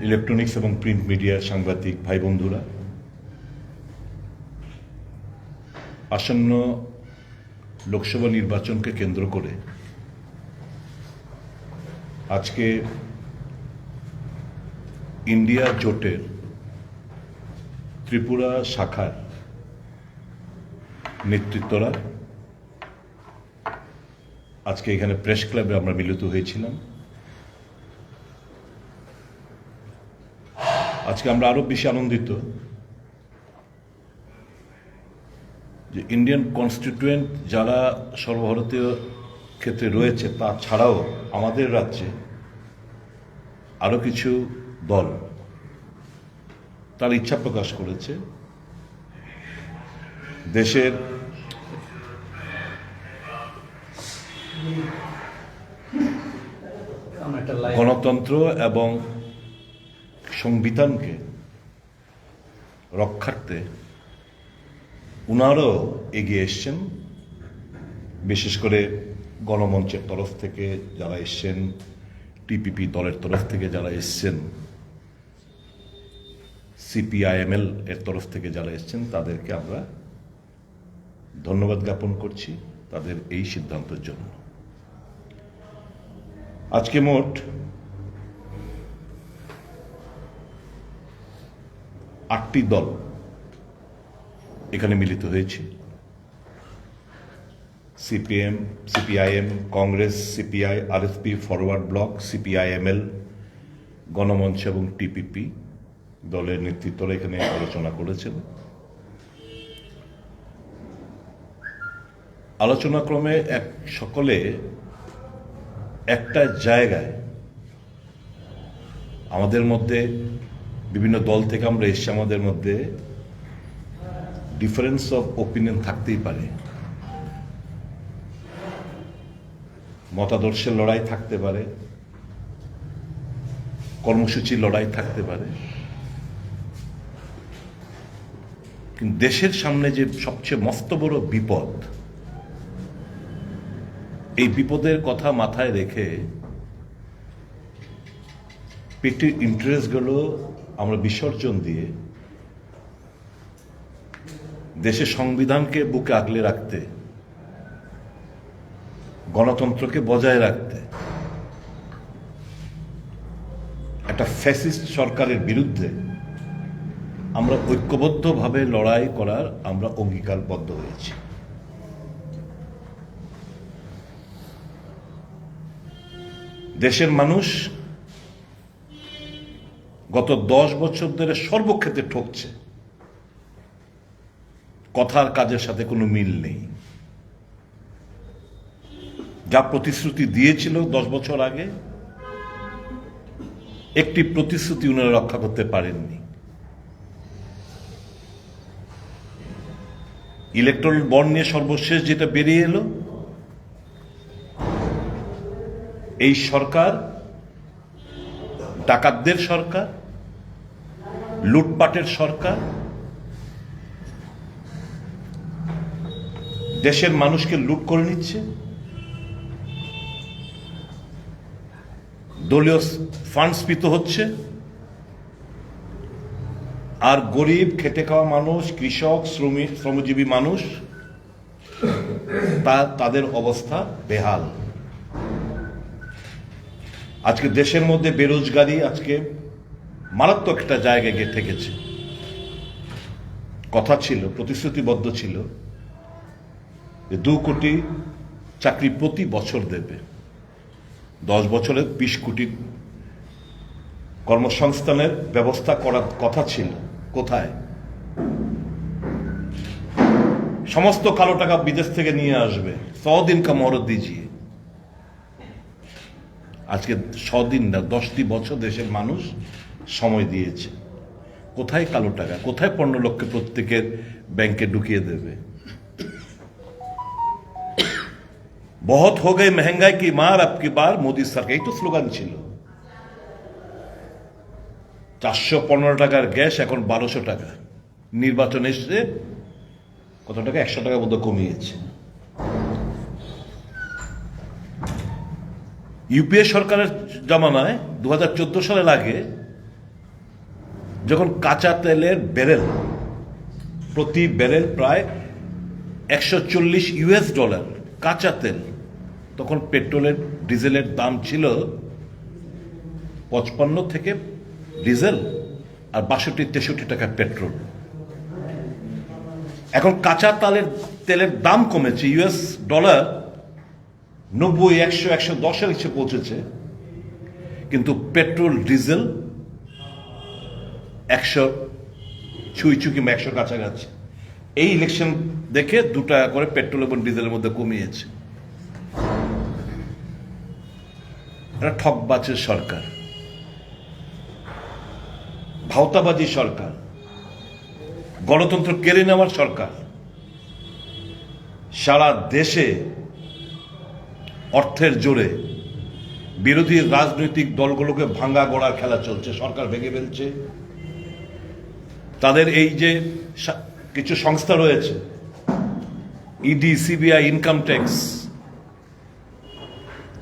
Electronics এবং print মিডিয়ার সাংবাদিক ভাই বন্ধুরা, আসন্ন লোকসভা নির্বাচনকে কেন্দ্র করে আজকে ইন্ডিয়া জোটের ত্রিপুরা শাখার নেতৃত্বরা আজকে এখানে প্রেস ক্লাবে আমরা মিলিত হয়েছিলাম। আজকে আমরা আরো বেশি আনন্দিত যে ইন্ডিয়ান কনস্টিটিউয়েন্ট যারা সর্বভারতীয় ক্ষেত্রে রয়েছে তা ছাড়াও আমাদের রাজ্যে আরো কিছু দল তার ইচ্ছা প্রকাশ করেছে দেশের গণতন্ত্র এবং সংবিধানকে রক্ষার্থে উনারও এগিয়ে এসছেন। বিশেষ করে গণমঞ্চের তরফ থেকে যারা এসছেন, টিপিপি দলের তরফ থেকে যারা এসছেন, সিপিআইএমএল এর তরফ থেকে যারা এসছেন, তাদেরকে আমরা ধন্যবাদ জ্ঞাপন করছি তাদের এই সিদ্ধান্তের জন্য। আজকে মোট 8টি দল এখানে মিলিত হয়েছে। CPM, CPIM, Congress, CPI, RSP, Forward Bloc, CPIML, Ganamancha এবং টিপিপি দলের নেতৃত্বরা এখানে আলোচনা করেছেন। আলোচনাক্রমে সকলে একটা জায়গায় আমাদের মধ্যে বিভিন্ন দল থেকে আমরা এসছি, আমাদের মধ্যে ডিফারেন্স অফ ওপিনিয়ন থাকতেই পারে, মতাদর্শের লড়াই থাকতে পারে, কর্মসূচির লড়াই থাকতে পারে, কিন্তু দেশের সামনে যে সবচেয়ে মস্ত বড় বিপদ, এই বিপদের কথা মাথায় রেখে পেটের ইন্টারেস্টগুলো আমরা বিসর্জন দিয়ে দেশের সংবিধানকে বুকে আগলে রাখতে, গণতন্ত্রকে বজায় রাখতে, একটা ফ্যাসিস্ট সরকারের বিরুদ্ধে আমরা ঐক্যবদ্ধভাবে লড়াই করার আমরা অঙ্গীকারবদ্ধ হয়েছি। দেশের মানুষ গত 10 বছর ধরে সর্বক্ষেত্রে ঠকছে, কথার কাজের সাথে কোনো মিল নেই। যা প্রতিশ্রুতি দিয়েছিল 10 বছর আগে, একটি প্রতিশ্রুতি উনারা রক্ষা করতে পারেননি। ইলেকট্রাল বন্ড নিয়ে সর্বশেষ যেটা বেরিয়ে এলো, এই সরকার ডাকাতদের সরকার, লুটপাটের সরকার, দেশের মানুষকে লুট করে নিচ্ছে, দলীয় ফান্ড স্ফীত হচ্ছে, আর গরিব খেটে খাওয়া মানুষ, কৃষক, শ্রমজীবী মানুষ, তাদের অবস্থা বেহাল। আজকে দেশের মধ্যে বেরোজগারি আজকে মারাত্মক একটা জায়গায় গিয়ে ঠেকেছে। কথা ছিল, প্রতিশ্রুতিবদ্ধ ছিল যে 2 কোটি চাকরি প্রতি বছর দেবে, 10 বছরে 20 কোটি কর্মসংস্থানের ব্যবস্থা করার কথা ছিল। কোথায়? সমস্ত কালো টাকা বিদেশ থেকে নিয়ে আসবে, 100 দিন কা মহরত দিজিয়ে। আজকে 100 দিন না, 10টি বছর দেশের মানুষ সময় দিয়েছে। কোথায় কালো টাকা? কোথায় 15 লক্ষ প্রত্যেকের ব্যাংকে ঢুকিয়ে দেবে? বহুত হো গয়ে মহঙ্গাই কি মার, আব কি বার মোদী সরকার, এই তো স্লোগান ছিল। 415 টাকার গ্যাস এখন 1200 টাকা। নির্বাচন এসে কত টাকা? 100 টাকা মতো কমিয়েছে। ইউপিএ সরকারের জামানায় 2014 সালের আগে যখন কাঁচা তেলের ব্যারেল প্রতি ব্যারেল প্রায় $140 কাঁচা তেল, তখন পেট্রোলের ডিজেলের দাম ছিল 55 থেকে ডিজেল আর 62-63 টাকা পেট্রোল। এখন কাঁচা তেলের দাম কমেছে, US ডলার 90, 100, 110-এর নিচে পৌঁছেছে, কিন্তু পেট্রোল ডিজেল 100 ছুঁই কিংবা 100 কাছাকাছি। এই ইলেকশন দেখে $2 করে পেট্রোল এবং ডিজেলের মধ্যে কমিয়েছে। এটা ঠকবাজের সরকার, ভাওতাবাজি সরকার, গণতন্ত্র কেড়ে নেওয়ার সরকার। সারা দেশে অর্থের জোরে বিরোধী রাজনৈতিক দলগুলোকে ভাঙ্গা গড়ার খেলা চলছে। সরকার ভেঙে ফেলছে। তাদের এই যে কিছু সংস্থা রয়েছে, ইডি, সিবিআই, ইনকাম ট্যাক্স,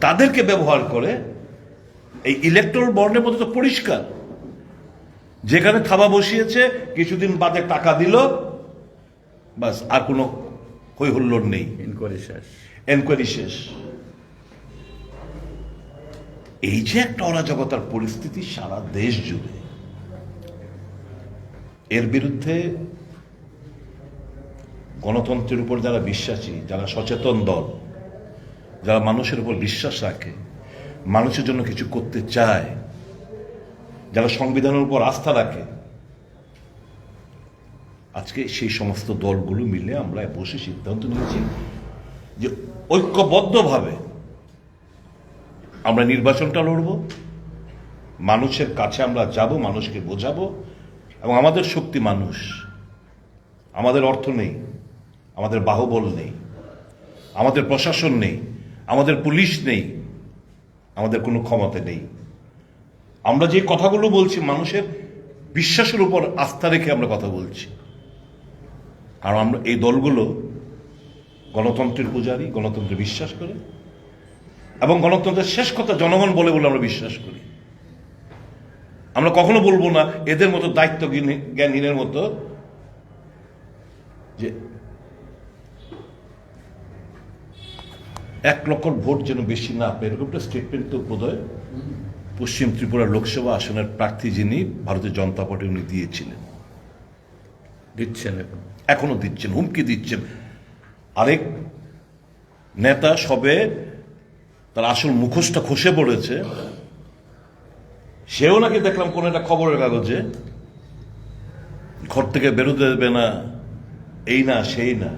তাদেরকে ব্যবহার করে এই ইলেকট্রাল বন্ডের মধ্যে তো পরিষ্কার, যেখানে থাবা বসিয়েছে কিছুদিন বাদে টাকা দিল, বাস আর কোনো হই হুল্লোড় নেই, এনকোয়ারি শেষ। এই যে একটা অরাজকতার পরিস্থিতি সারা দেশ জুড়ে, এর বিরুদ্ধে গণতন্ত্রের উপর যারা বিশ্বাসী, যারা সচেতন দল, যারা মানুষের উপর বিশ্বাস রাখে, মানুষের জন্য কিছু করতে চায়, যারা সংবিধানের উপর আস্থা রাখে, আজকে সেই সমস্ত দলগুলো মিলে আমরা বসে সিদ্ধান্ত নিয়েছি যে ঐক্যবদ্ধভাবে আমরা নির্বাচনটা লড়ব, মানুষের কাছে আমরা যাব, মানুষকে বোঝাবো। এবং আমাদের শক্তি মানুষ, আমাদের অর্থ নেই, আমাদের বাহুবল নেই, আমাদের প্রশাসন নেই, আমাদের পুলিশ নেই, আমাদের কোনো ক্ষমতা নেই। আমরা যে কথাগুলো বলছি মানুষের বিশ্বাসের উপর আস্থা রেখে আমরা কথা বলছি। আর আমরা এই দলগুলো গণতন্ত্রের পূজারী, গণতন্ত্রে বিশ্বাস করে, এবং গণতন্ত্রের শেষ কথা জনগণ বলে বলে আমরা বিশ্বাস করি। আমরা কখনো বলবো না এদের মতো দায়িত্ব জ্ঞানহীনের মতো যে 1 লক্ষ ভোট যেন বেশি না পায়, এরকম একটা স্টেটমেন্ট তো বোধহয় পশ্চিম ত্রিপুরা লোকসভা আসনের প্রার্থী যিনি ভারতীয় জনতা পার্টি উনি দিয়েছিলেন, দিচ্ছেন, এখনো দিচ্ছেন, হুমকি দিচ্ছেন। আরেক নেতা সবে তার আসল মুখোশটা খসে পড়েছে, সেও নাকি দেখলাম কোন একটা খবরের কাগজে ঘর থেকে বেরোতে দেবে না, এই না সেই না।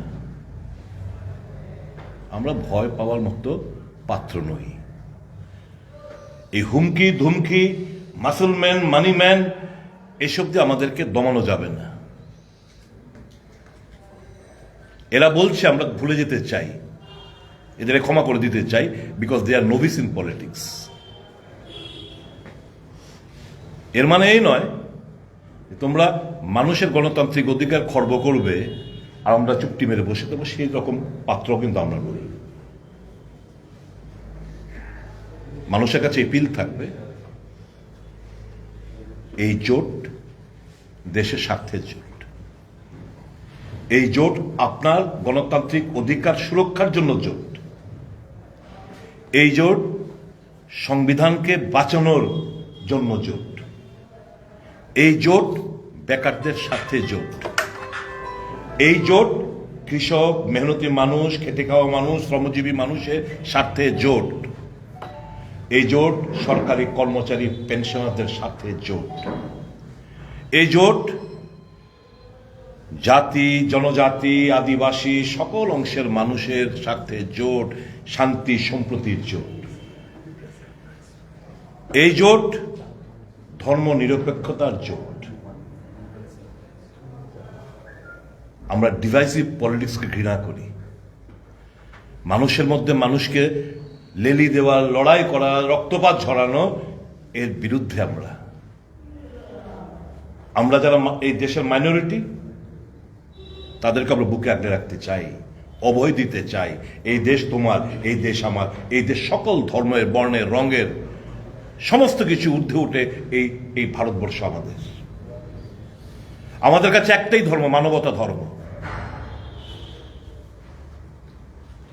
আমরা ভয় পাওয়ার মতো পাত্র নই। এই হুমকি ধুমকি, মাসলম্যান, মানিম্যান, এসব দিয়ে আমাদেরকে দমানো যাবে না। এরা বলছে আমরা ভুলে যেতে চাই, এদের ক্ষমা করে দিতে চাই, because they are novice in politics. এর মানে এই নয় তোমরা মানুষের গণতান্ত্রিক অধিকার খর্ব করবে আর আমরা চুপটি মেরে বসে দেবো, সেই রকম পাত্র কিন্তু আমরা নই। মানুষের কাছে এপিল থাকবে, এই জোট দেশের স্বার্থের জোট, এই জোট আপনার গণতান্ত্রিক অধিকার সুরক্ষার জন্য জোট, এই জোট সংবিধানকে বাঁচানোর জন্য জোট, এই জোট বেকারদের স্বার্থে জোট, এই জোট কৃষক, মেহনতি মানুষ, খেটে খাওয়া মানুষ, শ্রমজীবী মানুষের স্বার্থে জোট, এই জোট সরকারি কর্মচারী পেনশনারদের স্বার্থে জোট, এই জোট জাতি, জনজাতি, আদিবাসী সকল অংশের মানুষের স্বার্থে জোট, শান্তি সম্প্রীতির জোট। এই জোট ধর্ম নিরপেক্ষতার জোট। আমরা ডিভাইসিভ পলিটিক্সকে ঘৃণা করি। মানুষের মধ্যে মানুষকে লেলি দেওয়া, লড়াই করা, রক্তপাত ঝরানো, এর বিরুদ্ধে আমরা যারা এই দেশের মাইনরিটি, তাদেরকে আমরা বুকে আগলে রাখতে চাই, অভয় দিতে চাই। এই দেশ তোমার, এই দেশ আমার, এই দেশ সকল ধর্মের, বর্ণের, রঙের, সমস্ত কিছু ঊর্ধ্বে উঠে এই ভারতবর্ষ আমাদের। আমাদের কাছে একটাই ধর্ম, মানবতা ধর্ম।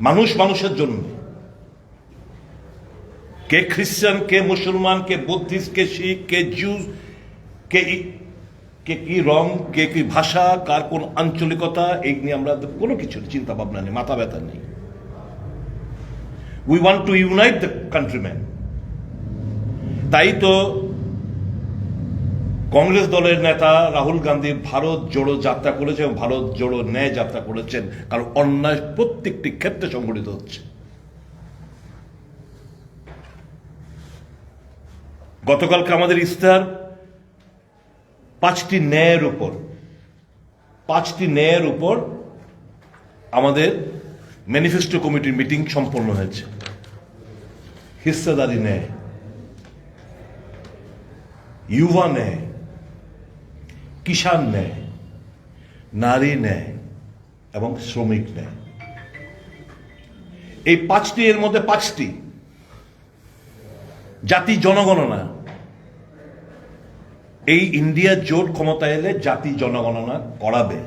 মানুষ মানুষের জন্য, কে খ্রিস্টান, কে মুসলমান, কে বুদ্ধিস্ট, কে শিখ, কে জিউ, কে কি রং, কে কি ভাষা, কার কোন আঞ্চলিকতা, এই নিয়ে আমরা কোনো কিছু চিন্তা ভাবনা নেই, মাথা ব্যথা নেই। We want to unite the countryman. তাই তো কংগ্রেস দলের নেতা রাহুল গান্ধী ভারত জোড়ো যাত্রা করেছে এবং ভারত জোড়ো ন্যায় যাত্রা করেছেন, কারণ অন্যায় প্রত্যেকটি ক্ষেত্রে সংঘটিত হচ্ছে। গতকালকে আমাদের ইস্তাহার পাঁচটি ন্যায়ের উপর আমাদের ম্যানিফেস্টো কমিটির মিটিং সম্পন্ন হয়েছে। হিস্সাদারি ন্যায়, युवा ন্যায়, কিষাণ ন্যায়, নারী ন্যায় এবং শ্রমিক ন্যায়। এই পাঁচটি, এর মধ্যে পাঁচটি জাতি জনগণনা। এই ইন্ডিয়া জোট ক্ষমতায় এলে জাতি জনগণনা করাবে।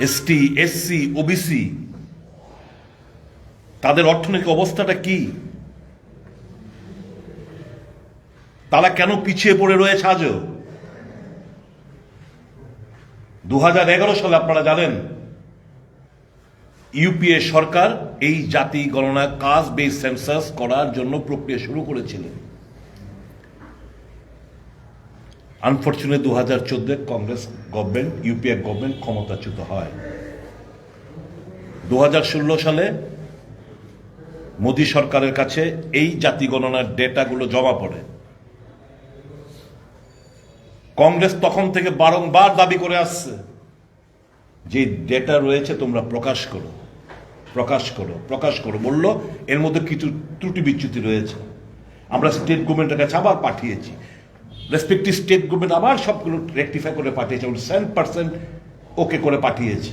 এসটি, এসসি, ওবিসি তাদের অর্থনৈতিক অবস্থাটা কি, তারা কেন পিছিয়ে পড়ে রয়েছে আজও? 2011 সালে আপনারা জানেন ইউপিএ সরকার এই জাতি গণনা, কাস্ট বেস সেন্সাস করার জন্য প্রক্রিয়া শুরু করেছিলেন। Unfortunate 2014 Congress government, UPA government ক্ষমতাচ্যুত হয়। 2016 সালে মোদী সরকারের কাছে এই জাতি গণনার ডেটাগুলো জমা পড়ে। কংগ্রেস তখন থেকে বারংবার দাবি করে আসছে যে ডেটা রয়েছে তোমরা প্রকাশ করো, প্রকাশ করো, প্রকাশ করো। বলল এর মধ্যে কিছু ত্রুটি বিচ্যুতি রয়েছে। আমরা স্টেট গভর্নমেন্টের কাছে আবার পাঠিয়েছি, রেসপেক্টিভ স্টেট গভর্নমেন্ট আবার সবগুলো রেকটিফাই করে পাঠিয়েছে, 100% ওকে করে পাঠিয়েছে।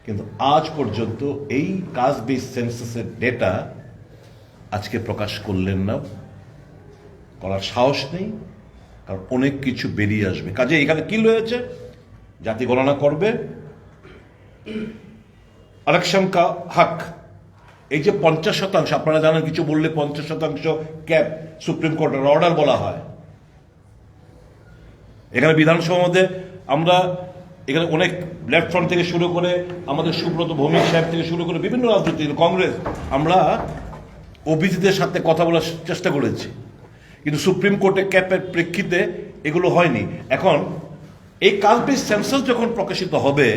কিন্তু আজ পর্যন্ত এই কাস্ট বেস সেন্সাসের ডেটা আজকে প্রকাশ করলেন না, করার সাহস নেই, কারণ অনেক কিছু বেরিয়ে আসবে। কাজে এখানে কি রয়েছে? জাতি গণনা করবে, আরক্ষণ কা হক, এই যে 50%, আপনারা জানেন কিছু বললে 50% ক্যাপ সুপ্রিম কোর্টের অর্ডার বলা হয়। এখানে বিধানসভার মধ্যে আমরা এখানে অনেক লেফট ফ্রন্ট থেকে শুরু করে আমাদের সুব্রত ভৌমিক সাহেব থেকে শুরু করে বিভিন্ন রাজনৈতিক কংগ্রেস, আমরা ওবিসিদের সাথে কথা বলার চেষ্টা করেছি, কিন্তু সুপ্রিম কোর্টে ক্যাপের প্রেক্ষিতে এগুলো হয়নি। এখন এই কাস্ট বেস সেন্সাস যখন প্রকাশিত হবে,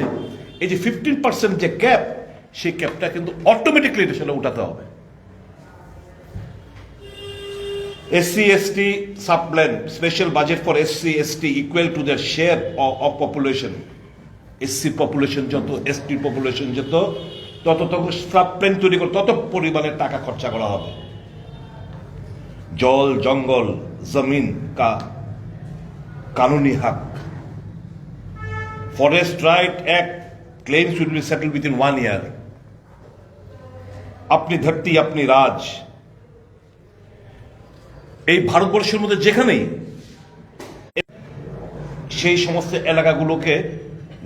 এই যে 15% যে ক্যাপ, সেই ক্যাপটা কিন্তু অটোমেটিকলি সেটা উঠাতে হবে। SC ST subplan, special budget for SC ST equal to their share of population. SC population যত, ST population যত, তত সাবপ্ল্যান তৈরি করে তত পরিমাণে টাকা খরচা করা হবে। জল, জঙ্গল, জমিন का कानूनी हक, forest right act claims will be settled with in 1 year। अपनी धरती अपनी राज। এই ভারতবর্ষের মধ্যে যেখানেই সেই সমস্ত এলাকাগুলোকে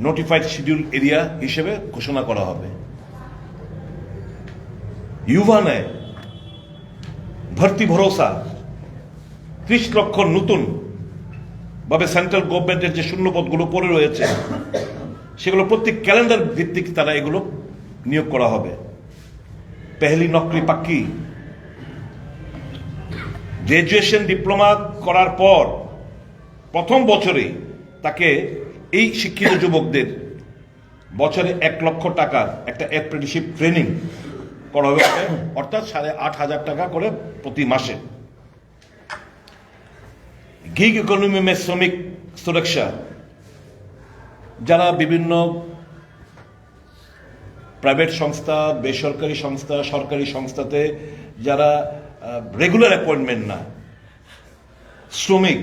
নোটিফাইড শিডিউল এরিয়া হিসেবে ঘোষণা করা হবে। युवा ने ভর্তি ভরসা, 30 লক্ষ নতুন ভাবে সেন্ট্রাল গভর্নমেন্টের যে শূন্যপদগুলো পড়ে রয়েছে সেগুলো প্রত্যেক ক্যালেন্ডার ভিত্তিক তারা এগুলো নিয়োগ করা হবে। পেহলি নকরি পাক্কি, গ্রাজুয়েশন ডিপ্লোমা করার পর প্রথম বছরে তাকে এই শিক্ষিত যুবকদের বছরে 1 লক্ষ টাকার একটা অ্যাপ্রেন্টিসশিপ ট্রেনিং করা হবে, অর্থাৎ 8,500 টাকা করে প্রতি মাসে। গিগ ইকোনমি মে শ্রমিক সুরক্ষা, যারা বিভিন্ন প্রাইভেট সংস্থা, বেসরকারি সংস্থা, সরকারি সংস্থাতে যারা রেগুলার অ্যাপয়েন্টমেন্ট না শ্রমিক,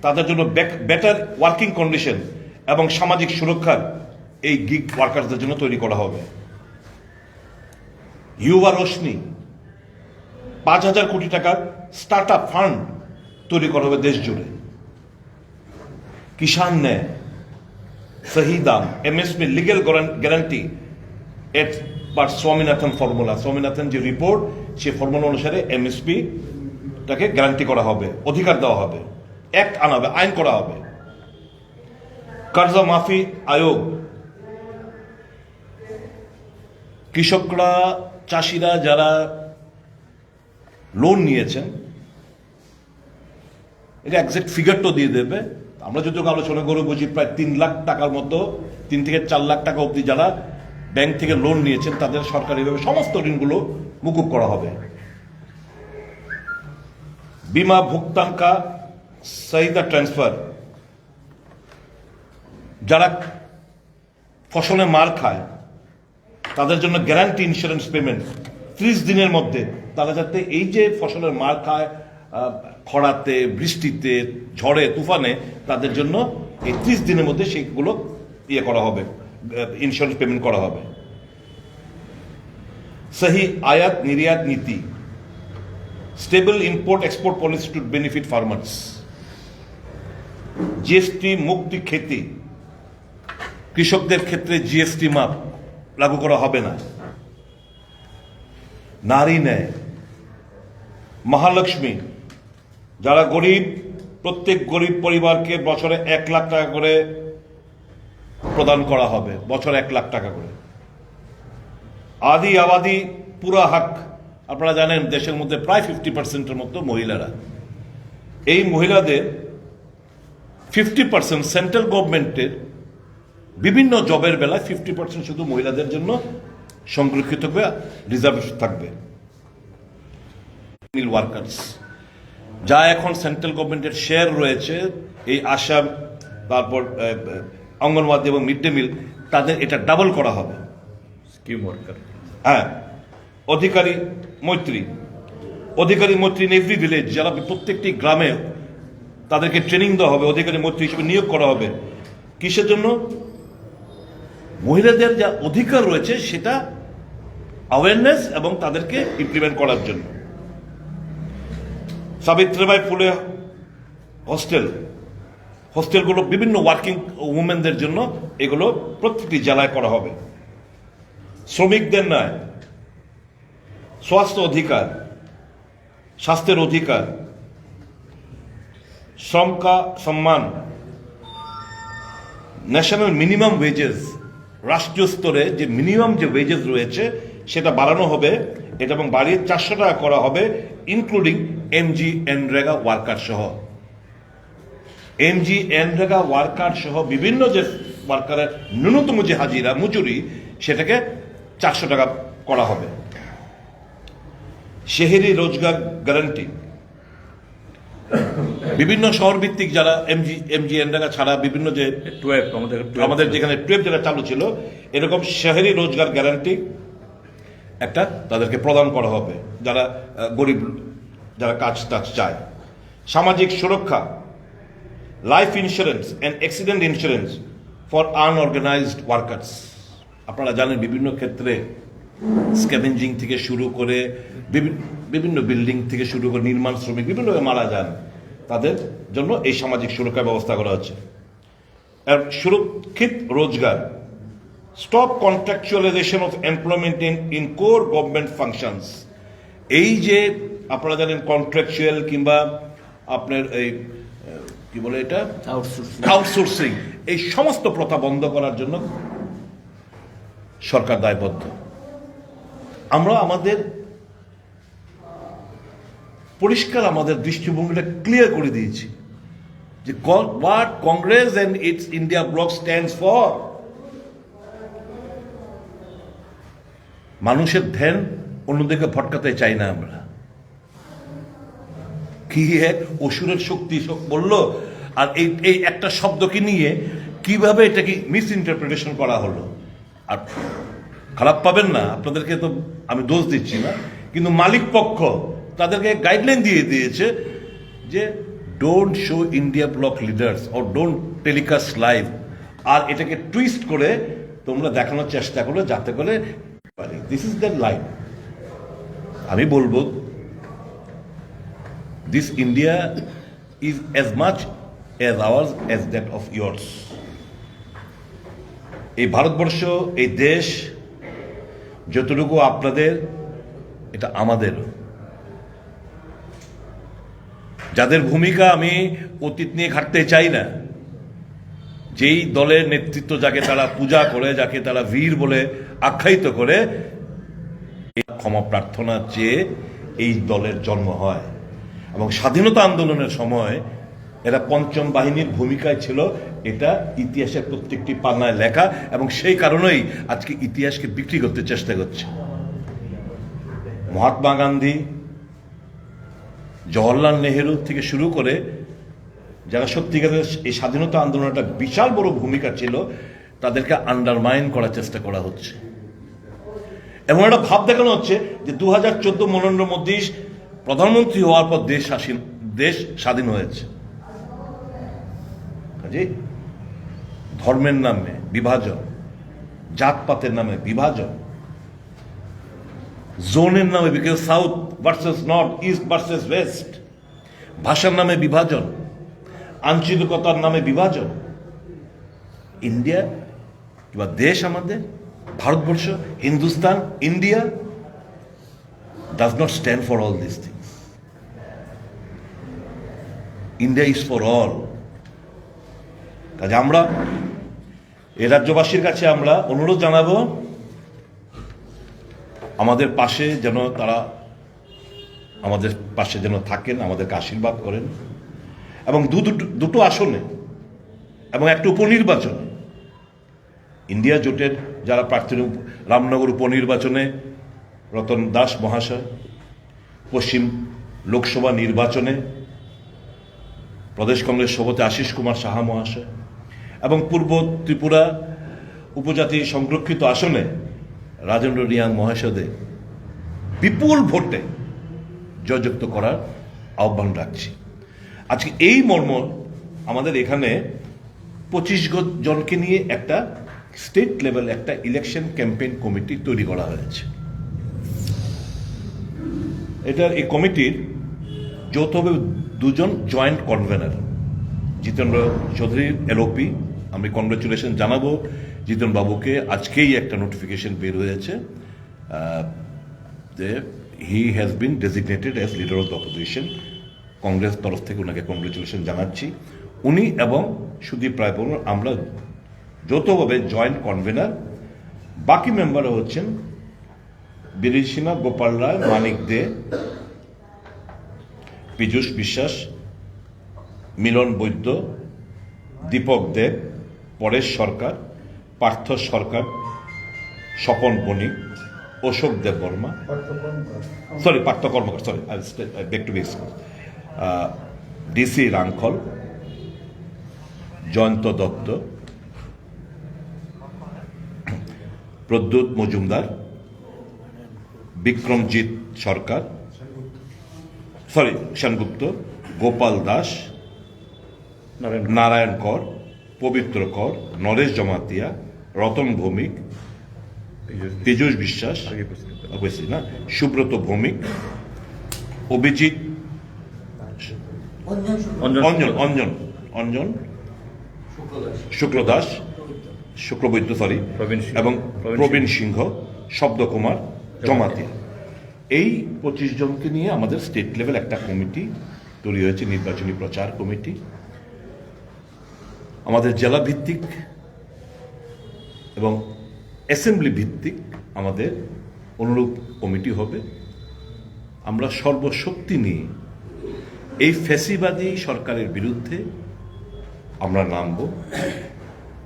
তাদের জন্য বেটার ওয়ার্কিং কন্ডিশন এবং সামাজিক সুরক্ষার এই গিগ ওয়ার্কারদের জন্য তৈরি করা হবে। युवा रोशनी 5,000 কোটি টাকার স্টার্ট আপ ফান্ড তৈরি করা হবে দেশ জুড়ে। किसान ने सही दाम एमएसपी लीगल गारंटी एट पर स्वामीनाथन फर्मुला स्वामीनाथन जो रिपोर्ट से फर्मुला अनुसारे एमएसपी তাকে গ্যারান্টি করা হবে, অধিকার দেওয়া হবে, অ্যাক্ট আনা হবে, আইন করা হবে। কর্জা মাফি আয়োগ, কৃষকরা চাষিরা যারা লোন নিয়েছেন এটা এক্সাক্ট ফিগারটা দিয়ে দেবে। আমরা যদি আলোচনা করে বুঝি প্রায় 3 লাখ টাকার মতো, 3 থেকে 4 লাখ টাকা অবধি যারা ব্যাংক থেকে লোন নিয়েছেন তাদের সরকারিভাবে সমস্ত ঋণগুলো মুকুব করা হবে। बीमा भुगतान का सहिता ट्रांसफर, যারা ফসলে মার খায় তাদের জন্য গ্যারান্টি ইন্স্যুরেন্স পেমেন্ট 30 দিনের মধ্যে তারা যাতে এই যে ফসলের মার খায় খরাতে, বৃষ্টিতে, ঝড়ে, তুফানে, তাদের জন্য এই 30 দিনের মধ্যে সেইগুলো করা হবে, ইন্স্যুরেন্স পেমেন্ট করা হবে। সহি আয়াত নির্য়াত নীতি, stable import export policy to benefit farmers, GST मुक्ति खेती, কৃষকদের ক্ষেত্রে জিএসটি মাপ লাগু করা হবে না। নারী ন্যায়, মহালক্ষ্মী, যারা গরিব প্রত্যেক গরিব পরিবারকে বছরে 1 লাখ টাকা করে প্রদান করা হবে, বছরে 1 লাখ টাকা করে। আদি আবাদি পুরা হক, আপনারা জানেন দেশের মধ্যে প্রায় 50%-এর মতো মহিলারা, এই মহিলাদের 50% সেন্ট্রাল গভর্নমেন্টের বিভিন্ন জবের বেলায় 50% শুধু মহিলাদের জন্য সংরক্ষিত হবে, রিজার্ভ থাকবে। মিল ওয়ার্কার্স, যা এখন সেন্ট্রাল গভর্নমেন্টের শেয়ার রয়েছে এই আসাম, তারপর অঙ্গনওয়াড়ি এবং মিড ডে মিল, তাদের এটা ডাবল করা হবে। স্কিম ওয়ার্কার, হ্যাঁ, অধিকারী মৈত্রী, অধিকারী মৈত্রী ইন এভরি ভিলেজ, যারা প্রত্যেকটি গ্রামে তাদেরকে ট্রেনিং দেওয়া হবে, অধিকারী মৈত্রী হিসেবে নিয়োগ করা হবে। কিসের জন্য? মহিলাদের যা অধিকার রয়েছে সেটা অ্যাওয়ারনেস এবং তাদেরকে ইমপ্লিমেন্ট করার জন্য। সাবিত্রীবাই ফুলে হোস্টেলগুলো বিভিন্ন ওয়ার্কিং উমেনদের জন্য, এগুলো প্রত্যেকটি জেলায় করা হবে। শ্রমিকদের ন্যায়, স্বাস্থ্য অধিকার, স্বাস্থ্যের অধিকার, শ্রম কা সম্মান, ন্যাশনাল মিনিমাম ওয়েজেস, রাষ্ট্রীয় স্তরে যে মিনিমাম যে ওয়েজেস রয়েছে সেটা বাড়ানো হবে, এটা এবং বাড়িয়ে 400 টাকা করা হবে, ইনক্লুডিং এমজি এনরেগা ওয়ার্কার সহ। এমজি এনরেগা ওয়ার্কার সহ বিভিন্ন যে ওয়ার্কারের ন্যূনতম যে হাজিরা মজুরি সেটাকে 400 টাকা করা হবে। শহরি রোজগার গ্যারান্টি, বিভিন্ন শহর ভিত্তিক যারা এমজি এনরেগা ছাড়া বিভিন্ন যে আমাদের যেখানে টুয়েব যেটা চালু ছিল, এরকম শহরি রোজগার গ্যারান্টি একটা তাদেরকে প্রদান করা হবে যারা গরিব, যারা কাজ চায়। সামাজিক সুরক্ষা, life insurance and accident insurance for unorganised workers. আপনারা জানেন বিভিন্ন ক্ষেত্রে স্ক্যাভেঞ্জিং থেকে শুরু করে বিভিন্ন বিল্ডিং থেকে শুরু করে নির্মাণ শ্রমিক বিভিন্নভাবে মারা যান, তাদের জন্য এই সামাজিক সুরক্ষা ব্যবস্থা করা হচ্ছে। আর সুরক্ষিত রোজগার, stop contractualisation of employment in core government functions. এই যে আপনারা জানেন কন্ট্রাকচুয়াল কিংবা আপনার এই কি বলে এটা আউটসোর্সিং, এই সমস্ত প্রথা বন্ধ করার জন্য সরকার দায়বদ্ধ। আমরা আমাদের পরিষ্কার আমাদের দৃষ্টিভঙ্গিটা ক্লিয়ার করে দিয়েছি যে what Congress and its India bloc stands for. মানুষের ধ্যান অন্যদিকে ভটকাতে চাই না আমরা। কি এক অসুরের শক্তি বললো, আর এই একটা শব্দকে নিয়ে কিভাবে এটাকে মিস ইন্টারপ্রিটেশন করা হলো। আর খারাপ পাবেন না, আপনাদেরকে তো আমি দোষ দিচ্ছি না, কিন্তু মালিক পক্ষ তাদেরকে গাইডলাইন দিয়ে দিয়েছে যে don't show India bloc leaders or don't telecast live. আর এটাকে টুইস্ট করে তোমরা দেখানোর চেষ্টা করো যাতে করে দিস ইজ দ্য লাইফ। আমি বলবো this India is as much as ours as that of yours. এই ভারতবর্ষ, এই দেশ যতটুকু আপনাদের, এটা আমাদের। যাদের ভূমিকা আমি অতীত নিয়ে ঘাটতে চাই না, যেই দলের নেতৃত্ব যাকে তারা পূজা করে, যাকে তারা বীর বলে আখ্যায়িত করে, ক্ষমা প্রার্থনা চেয়ে এই দলের জন্ম হয়। এবং স্বাধীনতা আন্দোলনের সময় এরা পঞ্চম বাহিনীর ভূমিকায় ছিল, এটা ইতিহাসের প্রত্যেকটি পান্নায় লেখা, এবং সেই কারণেই আজকে ইতিহাসকে বিক্রি করতে চেষ্টা করছে। মহাত্মা গান্ধী, জওহরলাল নেহেরু থেকে শুরু করে যারা সত্যিকারের এই স্বাধীনতা আন্দোলনে একটা বিশাল বড় ভূমিকা ছিল, তাদেরকে আন্ডারমাইন করার চেষ্টা করা হচ্ছে। এবং একটা ভাব দেখানো হচ্ছে যে 2014 নরেন্দ্র মোদী প্রধানমন্ত্রী হওয়ার পর দেশ স্বাধীন হয়েছে। ধর্মের নামে বিভাজন, জাতপাতের নামে বিভাজন, জোনের নামে, because south versus north, east versus West, ভাষার নামে বিভাজন, আঞ্চলিকতার নামে বিভাজন। ইন্ডিয়া কিংবা দেশ আমাদের Bharatvarsha, Hindustan, India does not stand for all these things. India is for all. কাজে আমরা এই রাজ্যবাসীর কাছে আমরা অনুরোধ জানাবো, আমাদের পাশে যেন তারা আমাদের পাশে যেন থাকেন, আমাদেরকে আশীর্বাদ করেন। এবং দুটো আসনে এবং একটা উপনির্বাচনে ইন্ডিয়া জোটের যারা প্রার্থী, রামনগর উপনির্বাচনে রতন দাস মহাশয়, পশ্চিম লোকসভা নির্বাচনে প্রদেশ কংগ্রেস সভাপতি আশিস কুমার সাহা মহাশয়, এবং পূর্ব ত্রিপুরা উপজাতি সংরক্ষিত আসনে রাজেন্দ্র রিয়াং মহাশয়দের বিপুল ভোটে জয়যুক্ত করার আহ্বান রাখছি। আজকে এই মর্ম আমাদের এখানে 25 জনকে নিয়ে একটা স্টেট লেভেল একটা ইলেকশন ক্যাম্পেইন কমিটি তৈরি করা হয়েছে। এটার এই কমিটির যৌথভাবে 2 জন joint convener, Jitendra Chowdhury LOP, আমি কংগ্রেচুলেশন জানাবো জিতেন বাবুকে। আজকেই একটা নোটিফিকেশন বের হয়েছে যে he has been designated as leader of the opposition. Congress তরফ থেকে ওনাকে কংগ্রেচুলেশন জানাচ্ছি। উনি এবং সুদীপ রায় আমরা যৌথভাবে জয়েন্ট কনভেনার। বাকি মেম্বাররা হচ্ছেন বীরেন সিনহা, গোপাল রায়, মানিক দে, পীযূষ বিশ্বাস, মিলন বৈদ্য, দীপক দেব, পরেশ সরকার, পার্থ সরকার, স্বপন বণিক, অশোক দেব বর্মা, পার্থ কর্মকার, ডিসি রাংখল, জয়ন্ত দত্ত, প্রদ্যুৎ মজুমদার, বিক্রমজিৎ সরকার, সেনগুপ্ত, গোপাল দাস, নারায়ণ কর, পবিত্র কর, নরেশ জমাতিয়া, রতন ভৌমিক, পীযূষ বিশ্বাস, সুব্রত ভৌমিক, অভিজিৎ, অঞ্জন শুক্লদাস, শুক্লবৈদ্য, এবং প্রবীণ সিংহ, শব্দকুমার জমাতিয়া। এই 25 জনকে নিয়ে আমাদের স্টেট লেভেল একটা কমিটি তৈরি হয়েছে, নির্বাচনী প্রচার কমিটি। আমাদের জেলা ভিত্তিক এবং অ্যাসেম্বলি ভিত্তিক আমাদের অনুরূপ কমিটি হবে। আমরা সর্বশক্তি নিয়ে এই ফ্যাসিবাদী সরকারের বিরুদ্ধে আমরা নামব।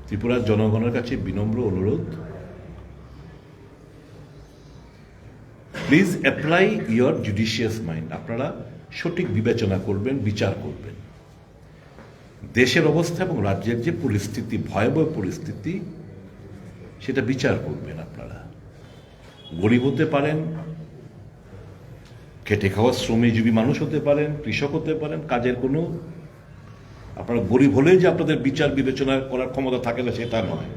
ত্রিপুরার জনগণের কাছে বিনম্র অনুরোধ, please apply your judicious mind. আপনারা সঠিক বিবেচনা করবেন, বিচার করবেন। দেশের অবস্থা এবং রাজ্যের যে পরিস্থিতি, ভয়াবহ পরিস্থিতি, সেটা বিচার করবেন। আপনারা গরিব হতে পারেন, খেটে খাওয়া শ্রমজীবী মানুষ হতে পারেন, কৃষক হতে পারেন, কাজের কোনো, আপনারা গরিব হলেই যে আপনাদের বিচার বিবেচনা করার ক্ষমতা থাকে না সেটা নয়।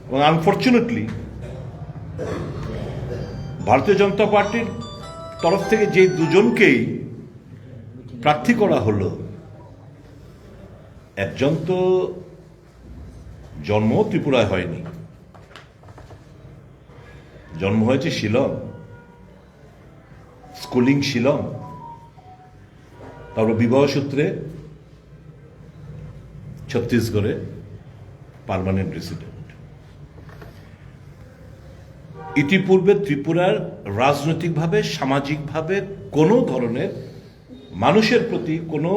এবং আনফর্চুনেটলি ভারতীয় জনতা পার্টির তরফ থেকে যে 2 জনকেই প্রার্থী করা হলো, একজন তো জন্ম ত্রিপুরায় হয়নি, জন্ম হয়েছে শিলং, স্কুলিং শিলং, তারপর বিবাহ সূত্রে ছত্তিশগড়ে পার্মানেন্ট রেসিডেন্ট। ইতিপূর্বে ত্রিপুরার রাজনৈতিকভাবে সামাজিকভাবে কোনো ধরনের মানুষের প্রতি কোনো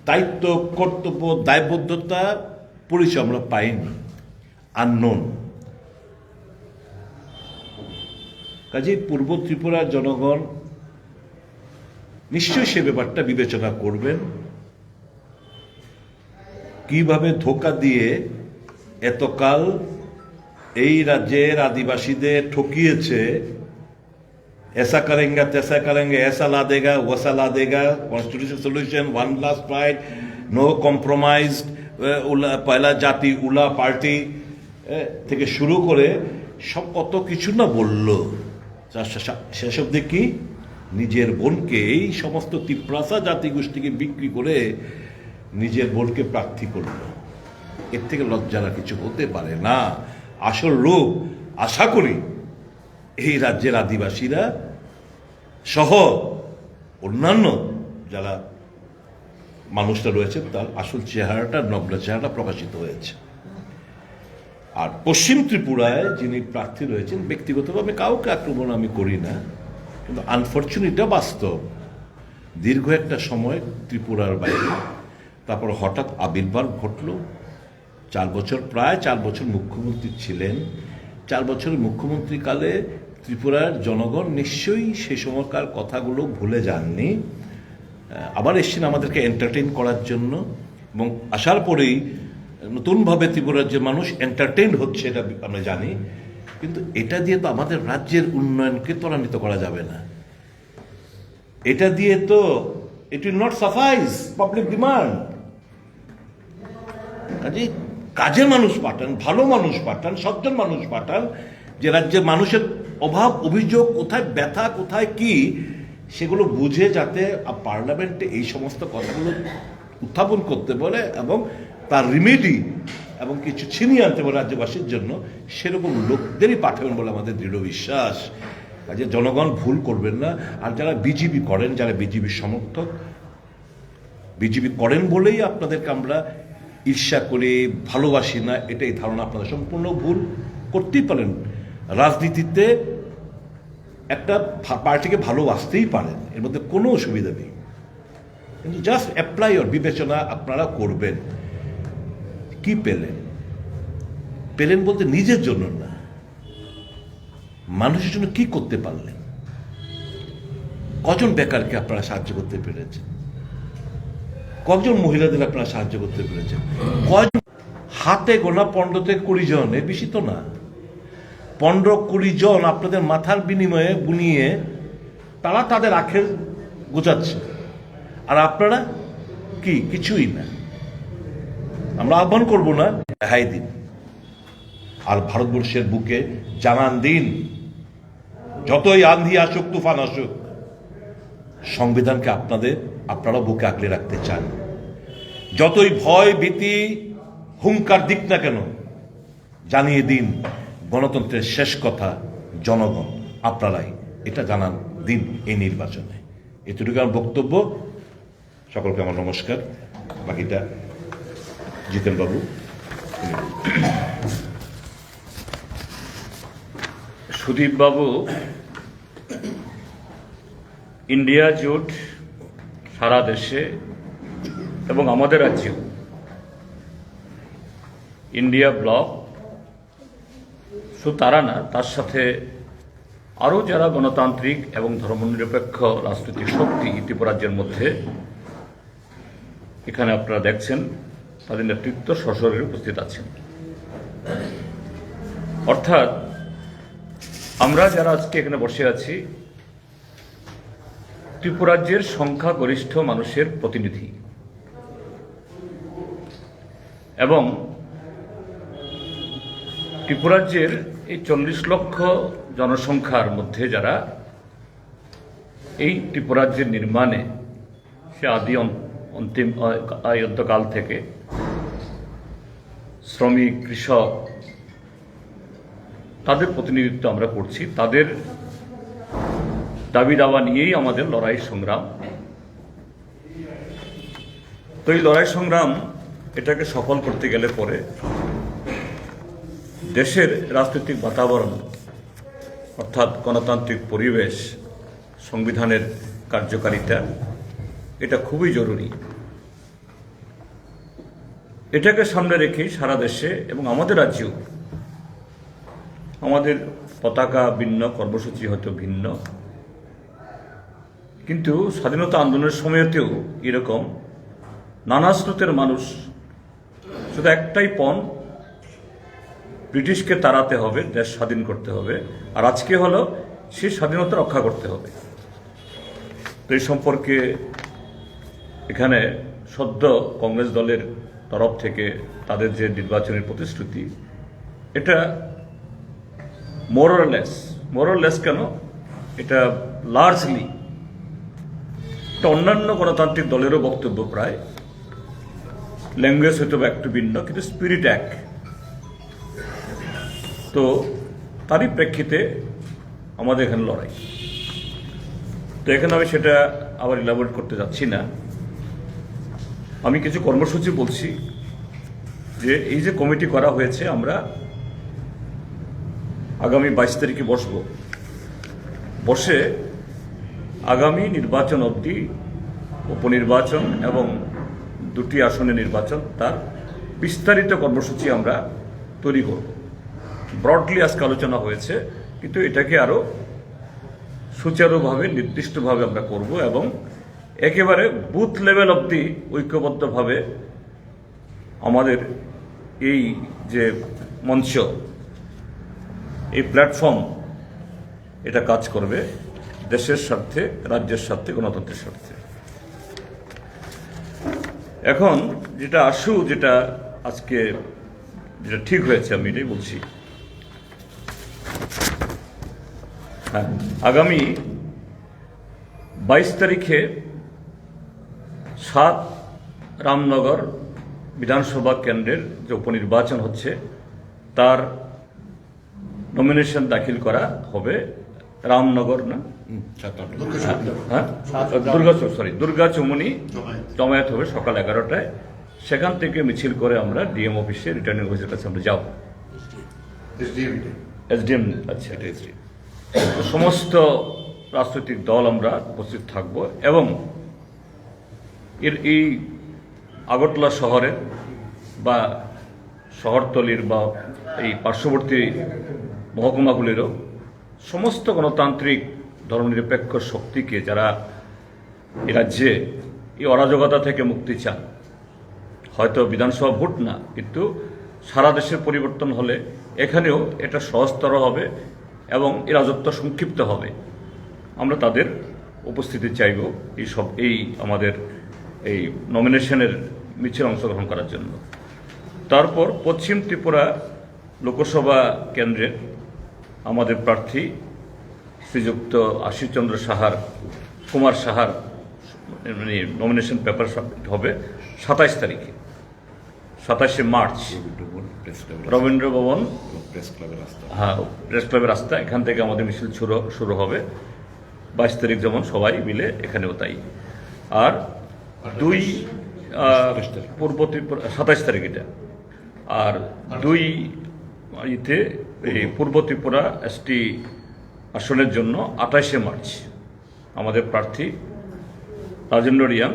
দায়িত্ব, কর্তব্য, দায়বদ্ধতা পরিচয় আমরা পাইনি, আননোন। কাজেই পূর্ব ত্রিপুরার জনগণ নিশ্চয়ই সে ব্যাপারটা বিবেচনা করবেন, কিভাবে ধোঁকা দিয়ে এতকাল এই রাজ্যের আদিবাসীদের ঠকিয়েছে। ऐसा करेंगे तैसा करेंगे, ऐसा ला देगा वैसा ला देगा, constitution solution, one last fight, no compromise, পয়লা জাতি উলা পার্টি থেকে শুরু করে সব কত কিছু না বলল। শেষ অব্দি কি নিজের বোনকে, এই সমস্ত তিপ্রাসা জাতিগোষ্ঠীকে বিক্রি করে নিজের বোনকে প্রার্থী করল। এর থেকে লজ্জার কিছু হতে পারে না। আসল রূপ আশা করি এই রাজ্যের আদিবাসীরা সহ অন্যান্য যারা মানুষটা রয়েছে তার আসল চেহারাটা, নগ্ন চেহারাটা প্রকাশিত হয়েছে। আর পশ্চিম ত্রিপুরায় যিনি প্রার্থী রয়েছেন, ব্যক্তিগতভাবে কাউকে আক্রমণ আমি করি না, কিন্তু আনফর্চুনেটটা বাস্তব। দীর্ঘ একটা সময় ত্রিপুরার বাইরে, তারপর হঠাৎ আবির্ভাব ঘটল। 4 বছর, প্রায় 4 বছর মুখ্যমন্ত্রী ছিলেন। 4 বছর মুখ্যমন্ত্রীকালে ত্রিপুরার জনগণ নিশ্চয়ই সে সময়কার কথাগুলো ভুলে যাননি। আবার এসছেন আমাদেরকে এন্টারটেইন করার জন্য, এবং আসার পরেই নতুনভাবে ত্রিপুরার যে মানুষ এন্টারটেইন হচ্ছে এটা আমরা জানি, কিন্তু এটা দিয়ে তো আমাদের রাজ্যের উন্নয়নকে ত্বরান্বিত করা যাবে না। এটা দিয়ে তো it will not সাফাইস public demand. কাজে কাজের মানুষ পাঠান, ভালো মানুষ পাঠান, সজ্জন মানুষ পাঠান, যে রাজ্যের মানুষের অভাব, অভিযোগ কোথায়, ব্যথা কোথায়, কি সেগুলো বুঝে যাতে পার্লামেন্টে এই সমস্ত কথাগুলো উত্থাপন করতে পারে এবং তার রিমেডি এবং কিছু ছিনিয়ে আনতে পারে রাজ্যবাসীর জন্য, সেরকম লোকদেরই পাঠাবেন বলে আমাদের দৃঢ় বিশ্বাস। কাজে জনগণ ভুল করবেন না। আর যারা বিজেপি করেন, যারা বিজেপির সমর্থক, বিজেপি করেন বলেই আপনাদেরকে আমরা ঈর্ষা করে ভালোবাসি না, এটাই ধারণা আপনাদের সম্পূর্ণ ভুল। করতেই পারেন, রাজনীতিতে একটা পার্টিকে ভালোবাসতেই পারেন, এর মধ্যে কোনো অসুবিধা নেই, কিন্তু জাস্ট অ্যাপ্লাই ওর বিবেচনা আপনারা করবেন। কি পেলেন? পেলেন বলতে নিজের জন্য না, মানুষের জন্য কি করতে পারলেন? কজন বেকারকে আপনারা সাহায্য করতে পেরেছেন? কজন মহিলাদের আপনারা সাহায্য করতে পেরেছেন? কজন? হাতে গোনা 15 থেকে 20 জন, এর বেশি তো না। 15-20 জন আপনাদের মাথার বিনিময়ে বুনিয়ে তারা তাদের আখের গোছাচ্ছে, আর আপনারা কি? কিছুই না। আমরা আহ্বান করব না, রেহাই দিন, আর ভারতবর্ষের বুকে জানান দিন, যতই আন্ধি আসুক, তুফান আসুক, সংবিধানকে আপনারা বুকে আগলে রাখতে চান। যতই ভয়, ভীতি, হুঙ্কার দিক না কেন, জানিয়ে দিন গণতন্ত্রের শেষ কথা জনগণ, আপনারাই। এটা জানান দিন এই নির্বাচনে। এটুকু আমার বক্তব্য। সকলকে আমার নমস্কার। বাকিটা জিতেন বাবু। সুদীপ বাবু, ইন্ডিয়া জোট সারা দেশে এবং আমাদের রাজ্যেও, ইন্ডিয়া ব্লক, শুধু তারা না, তার সাথে আরও যারা গণতান্ত্রিক এবং ধর্মনিরপেক্ষ রাজনৈতিক শক্তি ত্রিপুরাজ্যের মধ্যে এখানে আপনারা দেখছেন, তাদের নেতৃত্ব সশরীরে উপস্থিত আছেন। অর্থাৎ আমরা যারা আজকে এখানে বসে আছি, ত্রিপুরাজ্যের সংখ্যাগরিষ্ঠ মানুষের প্রতিনিধি, এবং ত্রিপুরাজ্যের এই 40 লক্ষ জনসংখ্যার মধ্যে যারা এই ত্রিপুরাজ্যের নির্মাণে সে আদি অন্তিম অন্তকাল থেকে শ্রমিক, কৃষক, তাদের প্রতিনিধিত্ব আমরা করছি। তাদের দাবি দাওয়া নিয়েই আমাদের লড়াই সংগ্রাম। তো এই লড়াই সংগ্রাম এটাকে সফল করতে গেলে পরে দেশের রাজনৈতিক বাতাবরণ অর্থাৎ গণতান্ত্রিক পরিবেশ, সংবিধানের কার্যকারিতা, এটা খুবই জরুরি। এটাকে সামনে রেখেই সারা দেশে এবং আমাদের রাজ্যেও আমাদের পতাকা ভিন্ন, কর্মসূচি হয়তো ভিন্ন, কিন্তু স্বাধীনতা আন্দোলনের সময়তেও এরকম নানা স্রোতের মানুষ শুধু একটাই পণ, ব্রিটিশকে তাড়াতে হবে, দেশ স্বাধীন করতে হবে, আর আজকে হলো সেই স্বাধীনতা রক্ষা করতে হবে। তো এই সম্পর্কে এখানে সদ্য কংগ্রেস দলের তরফ থেকে তাদের যে নির্বাচনের প্রতিশ্রুতি, এটা মোরলেস কেন, এটা লার্জলি এটা অন্যান্য গণতান্ত্রিক দলেরও বক্তব্য প্রায়, ল্যাঙ্গুয়েজ হয়তো একটু ভিন্ন, কিন্তু স্পিরিট এক। তো তারই প্রেক্ষিতে আমাদের এখানে লড়াই। তো এখানে আমি সেটা আবার ইলাবোরেট করতে যাচ্ছি না। আমি কিছু কর্মসূচি বলছি যে এই যে কমিটি করা হয়েছে, আমরা আগামী 22 তারিখে বসে আগামী নির্বাচন অবধি উপনির্বাচন এবং 2টি আসনে নির্বাচন, তার বিস্তারিত কর্মসূচি আমরা তৈরি করব। ব্রডলি আজকে আলোচনা হয়েছে, কিন্তু এটাকে আরো সুচারুভাবে, নির্দিষ্টভাবে আমরা করব এবং একেবারে বুথ লেভেল অবধি ঐক্যবদ্ধভাবে আমাদের এই যে মঞ্চ, এই প্ল্যাটফর্ম, এটা কাজ করবে দেশের স্বার্থে, রাজ্যের স্বার্থে, গণতন্ত্রের স্বার্থে। এখন যেটা যেটা আজকে যেটা ঠিক হয়েছে, আমি এটাই বলছি। হ্যাঁ, আগামী 22 তারিখে 7 রামনগর বিধানসভা কেন্দ্রের যে উপনির্বাচন হচ্ছে, তার নমিনেশন দাখিল করা হবে রামনগর, না হ্যাঁ দুর্গা চৌমুনি জমায়েত হবে সকাল 11টায়। সেখান থেকে মিছিল করে আমরা ডিএম অফিসে, রিটার্নিং অফিসের কাছে আমরা যাব। এসডিএম, আচ্ছা, এটা এসডিএম। সমস্ত রাজনৈতিক দল আমরা উপস্থিত থাকব এবং এই আগরতলা শহরের বা শহরতলির বা এই পার্শ্ববর্তী মহকুমাগুলিরও সমস্ত গণতান্ত্রিক ধর্মনিরপেক্ষ শক্তিকে, যারা এ রাজ্যে এই অরাজকতা থেকে মুক্তি চান, হয়তো বিধানসভা ভোট না, কিন্তু সারা দেশের পরিবর্তন হলে এখানেও এটা সহজতর হবে এবং এই রাজত্ব সংক্ষিপ্ত হবে, আমরা তাদের উপস্থিতি চাইব এই আমাদের এই নমিনেশনের মিছিল অংশগ্রহণ করার জন্য। তারপর পশ্চিম ত্রিপুরা লোকসভা কেন্দ্রের আমাদের প্রার্থী শ্রীযুক্ত আশিস চন্দ্র কুমার সাহার নমিনেশন পেপার হবে 27 তারিখে, 27শে মার্চ, রবীন্দ্র ভবন প্রেস ক্লাবের রাস্তা, এখান থেকে আমাদের মিছিল শুরু হবে। 22 তারিখ যেমন সবাই মিলে, এখানেও তাই। আর 27 তারিখ এটা, আর 2 পূর্ব ত্রিপুরা এসটি আসনের জন্য 28শে মার্চ আমাদের প্রার্থী রাজেন্দ্র রিয়াং,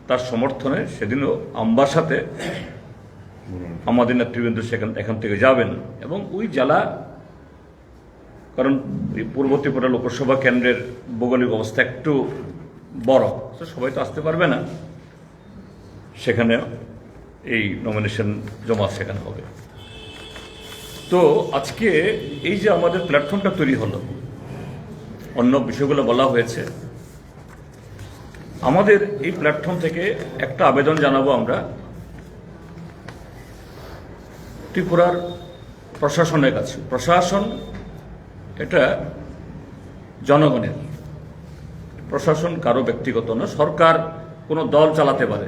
তার সমর্থনে সেদিনও আমবাসাতে আমাদের নেতৃবৃন্দ এখান থেকে যাবেন। এবং ওই জেলা, কারণ পূর্ব ত্রিপুরা লোকসভা কেন্দ্রের ভৌগোলিক অবস্থা একটু বড়, সবাই তো আসতে পারবে না, সেখানে এই নমিনেশন জমা সেখানে হবে। তো আজকে এই যে আমাদের প্ল্যাটফর্মটা তৈরি হলো, অন্য বিষয়গুলো বলা হয়েছে, আমাদের এই প্ল্যাটফর্ম থেকে একটা আবেদন জানাবো আমরা ত্রিপুরার প্রশাসনের কাছে। প্রশাসন এটা জনগণের, প্রশাসন কারো ব্যক্তিগত না। সরকার কোনো দল চালাতে পারে,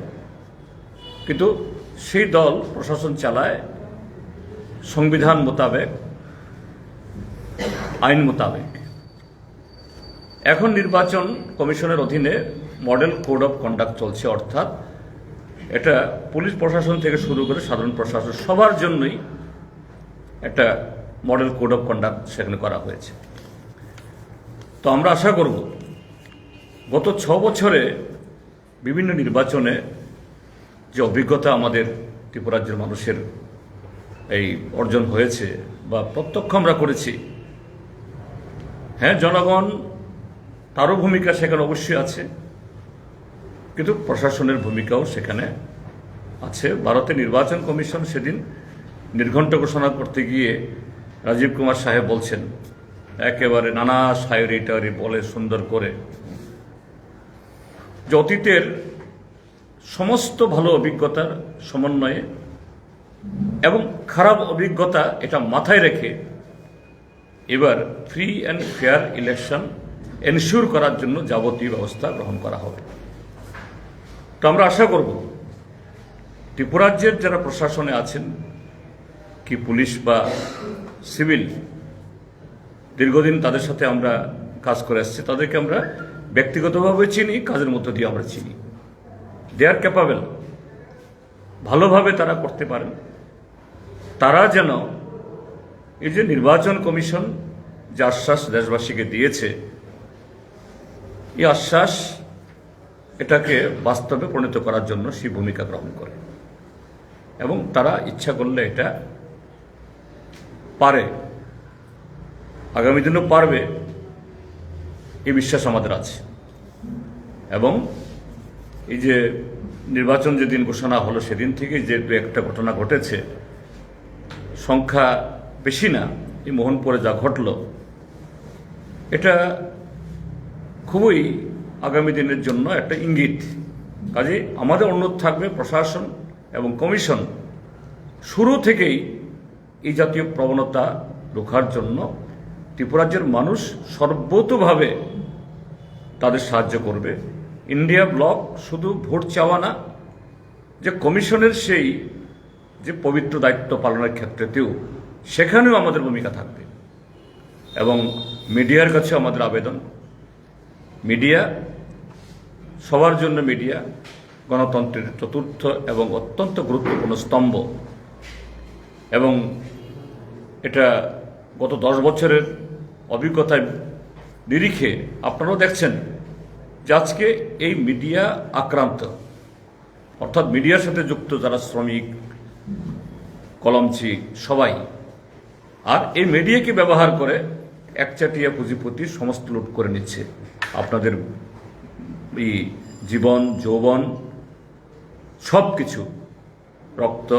কিন্তু সেই দল প্রশাসন চালায় সংবিধান মোতাবেক, আইন মোতাবেক। এখন নির্বাচন কমিশনের অধীনে মডেল কোড অফ কন্ডাক্ট চলছে, অর্থাৎ এটা পুলিশ প্রশাসন থেকে শুরু করে সাধারণ প্রশাসন সবার জন্যই একটা মডেল কোড অফ কন্ডাক্ট সেখানে করা হয়েছে। তো আমরা আশা করব গত 6 বছরে বিভিন্ন নির্বাচনে যে অভিজ্ঞতা আমাদের ত্রিপুরা রাজ্যের মানুষের এই অর্জন হয়েছে বা প্রত্যক্ষ আমরা করেছি, হ্যাঁ জনগণ তারও ভূমিকা সেখানে অবশ্যই আছে, কিন্তু প্রশাসনের ভূমিকাও সেখানে আছে। ভারতের নির্বাচন কমিশন সেদিন নির্ঘণ্ট ঘোষণা করতে গিয়ে রাজীব কুমার সাহেব বলছেন, একেবারে নানা শায়রি টায়রি বলে সুন্দর করে, যে অতীতের সমস্ত ভালো অভিজ্ঞতার সমন্বয়ে এবং খারাপ অভিজ্ঞতা এটা মাথায় রেখে এবার free and fair election ensure করার জন্য যাবতীয় ব্যবস্থা গ্রহণ করা হবে। তো আমরা আশা করব ত্রিপুরা রাজ্যের যারা প্রশাসনে আছেন, কি পুলিশ বা সিভিল, দীর্ঘদিন তাদের সাথে আমরা কাজ করে আসছি, তাদেরকে আমরা ব্যক্তিগতভাবে চিনি, কাজের মধ্য দিয়ে আমরা চিনি। দে আর ক্যাপাবেল, ভালোভাবে তারা করতে পারেন। তারা যেন এই যে নির্বাচন কমিশন যে আশ্বাস দেশবাসীকে দিয়েছে, এই আশ্বাস এটাকে বাস্তবে পরিণত করার জন্য সেই ভূমিকা গ্রহণ করে এবং তারা ইচ্ছা করলে এটা পারে, আগামী দিনেও পারবে, এই বিশ্বাস আমাদের আছে। এবং এই যে নির্বাচন যেদিন ঘোষণা হলো সেদিন থেকে যে দু একটা ঘটনা ঘটেছে, সংখ্যা বেশি না, এই মোহনপুরে যা ঘটল, এটা খুবই আগামী দিনের জন্য একটা ইঙ্গিত। কাজে আমাদের অনুরোধ থাকবে প্রশাসন এবং কমিশন শুরু থেকেই এই জাতীয় প্রবণতা রোখার জন্য ত্রিপুরা রাজ্যের মানুষ সর্বতোভাবে তাদের সাহায্য করবে। ইন্ডিয়া ব্লক শুধু ভোট চাওয়া না, যে কমিশনের সেই যে পবিত্র দায়িত্ব পালনের ক্ষেত্রেতেও সেখানেও আমাদের ভূমিকা থাকবে। এবং মিডিয়ার কাছে আমাদের আবেদন, মিডিয়া সবার জন্য, মিডিয়া গণতন্ত্রের চতুর্থ এবং অত্যন্ত গুরুত্বপূর্ণ স্তম্ভ। এবং এটা গত 10 বছরের অভিজ্ঞতায় নিরিখে আপনারাও দেখছেন যে আজকে এই মিডিয়া আক্রান্ত, অর্থাৎ মিডিয়ার সাথে যুক্ত যারা শ্রমিক, কলমচি সবাই, আর এই মিডিয়াকে ব্যবহার করে একচাটিয়া পুঁজিপতি সমস্ত লুট করে নিচ্ছে আপনাদের এই জীবন, যৌবন, সব কিছু, রক্ত,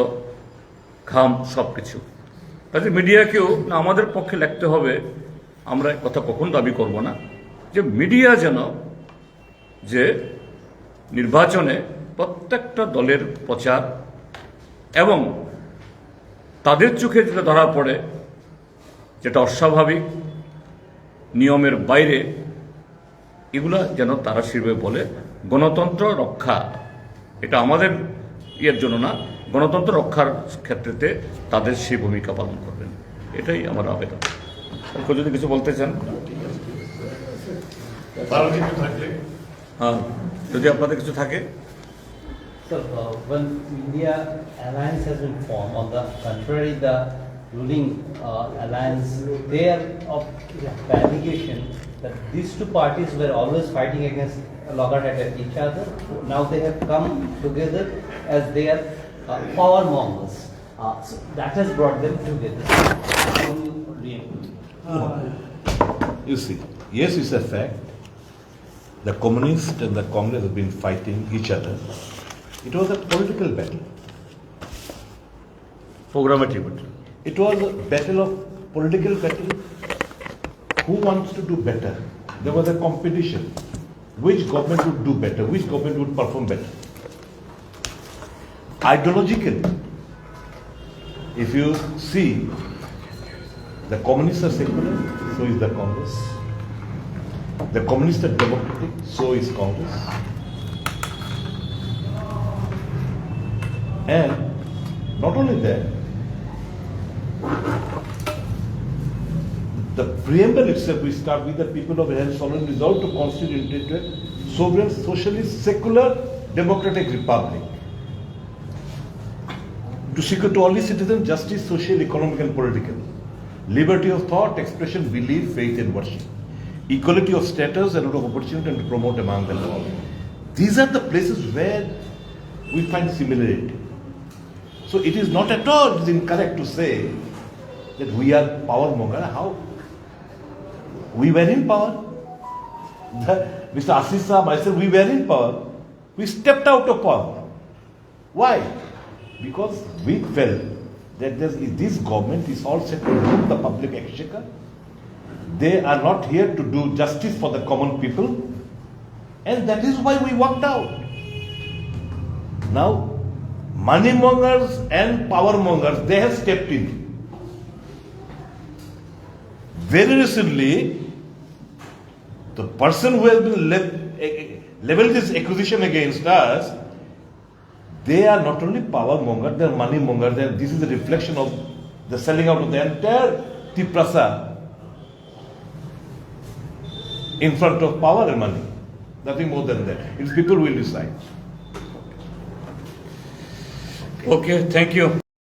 ঘাম, সব কিছু। কাজে মিডিয়াকেও না আমাদের পক্ষে লিখতে হবে, আমরা কথা কখন দাবি করব না, যে মিডিয়া যেন যে নির্বাচনে প্রত্যেকটা দলের প্রচার এবং তাদের চোখে যেটা ধরা পড়ে যেটা অস্বাভাবিক, নিয়মের বাইরে, এগুলা যেন তারা সেভাবে বলে। গণতন্ত্র রক্ষা এটা আমাদের ইয়ের জন্য না, গণতন্ত্র রক্ষার ক্ষেত্রেতে তাদের সেই ভূমিকা পালন করবেন, এটাই আমার আবেদন। যদি কিছু বলতে চান, হ্যাঁ, যদি আপনাদের কিছু থাকে। So, when India alliance has been formed, on the contrary, the ruling alliance, they are of the allegation that these two parties were always fighting against loggerhead at each other. Now they have come together as they are power mongers. So that has brought them together. You see, yes, it's a fact. The communists and the Congress have been fighting each other. It was a political battle. Programmatic. It was a battle of political battle. Who wants to do better? There was a competition. Which government would do better? Which government would perform better? Ideologically, if you see, the communists are secular, so is the Congress. The communists are democratic, so is Congress. And not only that, the preamble itself, we start with the people of have solemn resolve to constitute into a sovereign, socialist, secular, democratic republic. To secure to all its citizens justice, social, economic, and political, liberty of thought, expression, belief, faith, and worship, equality of status and of opportunity, and to promote among them all. These are the places where we find similarity. So it is not at all incorrect to say that we are power monger. How? We were in power. Mr. Assis Saab, myself, we were in power. We stepped out of power. Why? Because we felt that this government is all set to rule the public exchequer. They are not here to do justice for the common people, and that is why we walked out. Now, money mongers and power mongers, they have stepped in. Very recently, the person who has been leveled this accusation against us, they are not only power mongers, they are money mongers. And this is a reflection of the selling out of the entire Tiprasa in front of power and money. Nothing more than that. It's people who will decide. Okay, thank you.